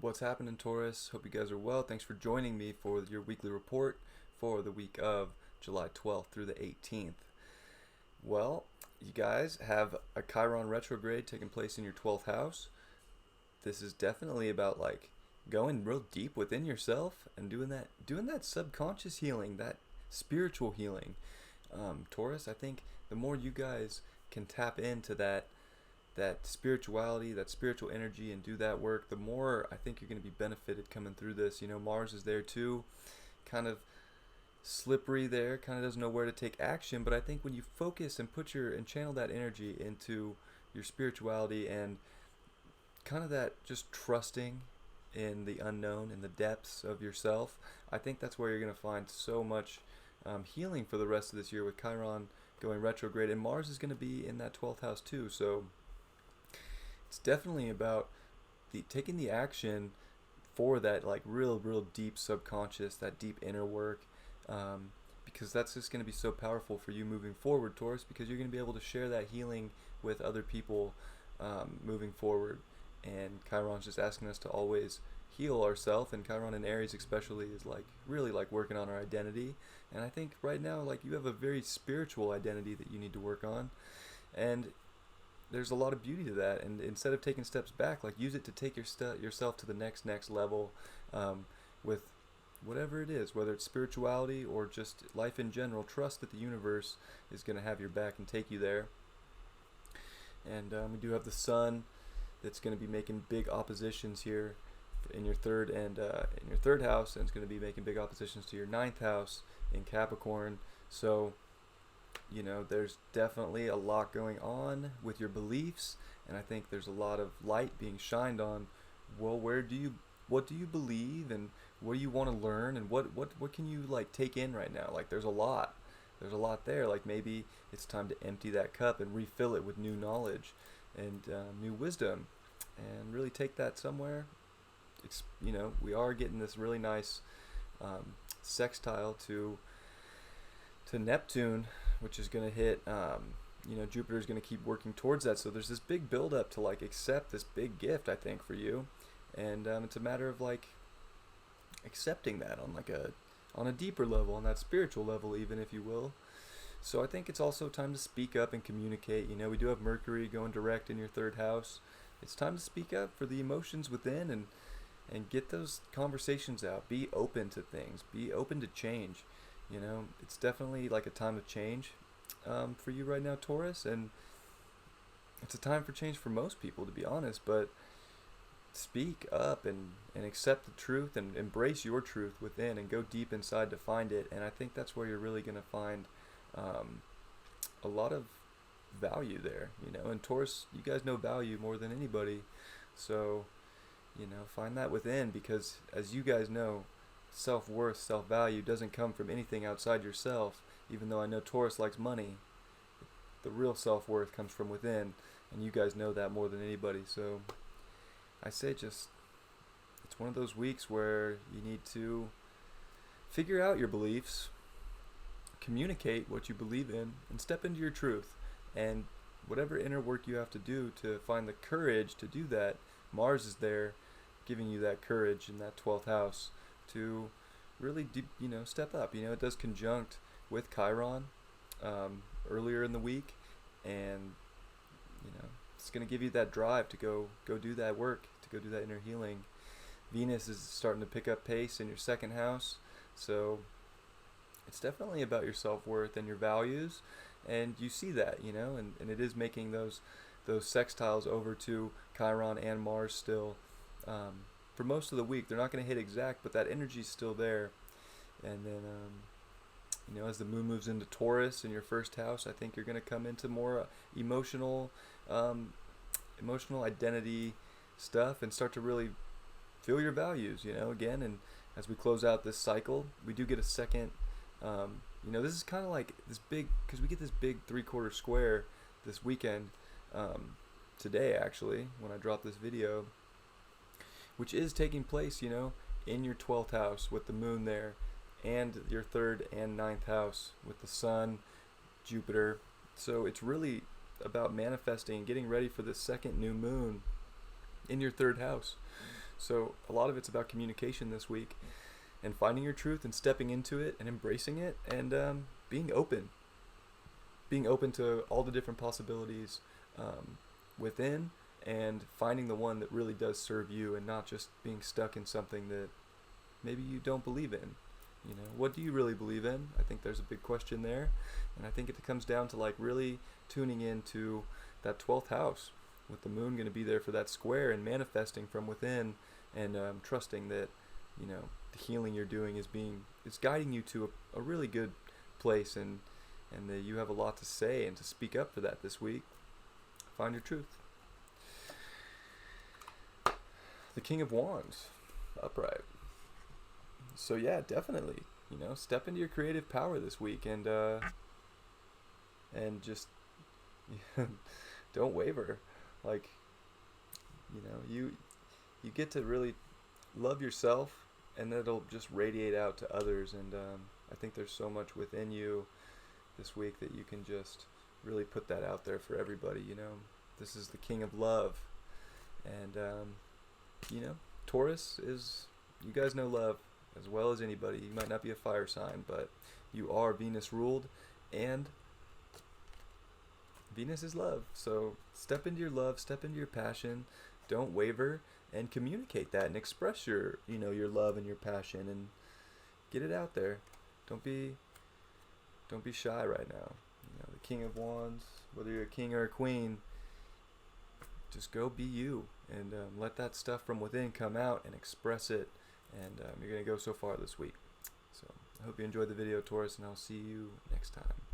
What's happening, Taurus? Hope you guys are well. Thanks for joining me for your weekly report for the week of July 12th through the 18th. Well, you guys have a Chiron retrograde taking place in your 12th house. This is definitely about going real deep within yourself and doing that subconscious healing, that spiritual healing. Taurus, I think the more you guys can tap into that spirituality, that spiritual energy, and do that work, the more I think you're going to be benefited coming through this. Mars is there too, kind of slippery there, kind of doesn't know where to take action. But I think when you focus and and channel that energy into your spirituality and kind of that just trusting in the unknown, in the depths of yourself, I think that's where you're going to find so much healing for the rest of this year with Chiron going retrograde. And Mars is going to be in that 12th house too. So it's definitely about taking the action for that real deep subconscious, that deep inner work, because that's just going to be so powerful for you moving forward, Taurus, because you're going to be able to share that healing with other people moving forward. And Chiron's just asking us to always heal ourselves, and Chiron in Aries especially is really working on our identity. And I think right now you have a very spiritual identity that you need to work on, and there's a lot of beauty to that. And instead of taking steps back, use it to take yourself to the next level, with whatever it is, whether it's spirituality or just life in general. Trust that the universe is going to have your back and take you there. And we do have the sun that's going to be making big oppositions here in your third house, and it's going to be making big oppositions to your ninth house in Capricorn. So there's definitely a lot going on with your beliefs, and I think there's a lot of light being shined on. Well, what do you believe, and what do you want to learn, and what can you take in right now? There's a lot there. Maybe it's time to empty that cup and refill it with new knowledge and new wisdom, and really take that somewhere. We are getting this really nice sextile to Neptune, which is going to hit. Jupiter is going to keep working towards that. So there's this big build up to accept this big gift, I think, for you, and it's a matter of accepting that on a deeper level, on that spiritual level, even, if you will. So I think it's also time to speak up and communicate. We do have Mercury going direct in your third house. It's time to speak up for the emotions within and get those conversations out. Be open to things. Be open to change. It's definitely a time of change for you right now, Taurus, and it's a time for change for most people, to be honest. But speak up and accept the truth and embrace your truth within and go deep inside to find it. And I think that's where you're really going to find a lot of value there. And Taurus, you guys know value more than anybody. So, find that within, because as you guys know, self-worth, self-value doesn't come from anything outside yourself. Even though I know Taurus likes money, the real self-worth comes from within, and you guys know that more than anybody. So I say it's one of those weeks where you need to figure out your beliefs, communicate what you believe in, and step into your truth. And whatever inner work you have to do to find the courage to do that, Mars is there giving you that courage in that 12th house to really step up. It does conjunct with Chiron earlier in the week, and it's going to give you that drive to go do that work, to go do that inner healing. Venus is starting to pick up pace in your second house, so it's definitely about your self-worth and your values, and you see that, and it is making those sextiles over to Chiron and Mars still. For most of the week, they're not going to hit exact, but that energy's still there. And then, as the moon moves into Taurus in your first house, I think you're going to come into more emotional identity stuff and start to really feel your values, again. And as we close out this cycle, we do get a second, this is kind of this big, because we get this big 3/4 square this weekend, today actually, when I drop this video, which is taking place, in your 12th house with the moon there, and your third and ninth house with the sun, Jupiter. So it's really about manifesting and getting ready for the second new moon in your third house. So a lot of it's about communication this week, and finding your truth and stepping into it and embracing it, and being open. Being open to all the different possibilities within, and finding the one that really does serve you, and not just being stuck in something that maybe you don't believe in. You know, what do you really believe in? I think there's a big question there, and I think it comes down to like really tuning into that 12th house, with the moon going to be there for that square, and manifesting from within, and trusting that, you know, the healing you're doing is guiding you to a really good place, and that you have a lot to say and to speak up for that this week. Find your truth. The King of Wands, upright. So yeah, definitely, you know, step into your creative power this week, and just don't waver. Like, you know, you get to really love yourself, and it'll just radiate out to others. And I think there's so much within you this week that you can just really put that out there for everybody. You know, this is the King of Love, and you know, Taurus is, you guys know love as well as anybody. You might not be a fire sign, but you are Venus ruled, and Venus is love. So step into your love, step into your passion, don't waver, and communicate that and express your, you know, your love and your passion, and get it out there. Don't be shy right now. You know, the King of Wands, whether you're a king or a queen, just go be you, and let that stuff from within come out and express it, and you're going to go so far this week. So I hope you enjoyed the video, Taurus, and I'll see you next time.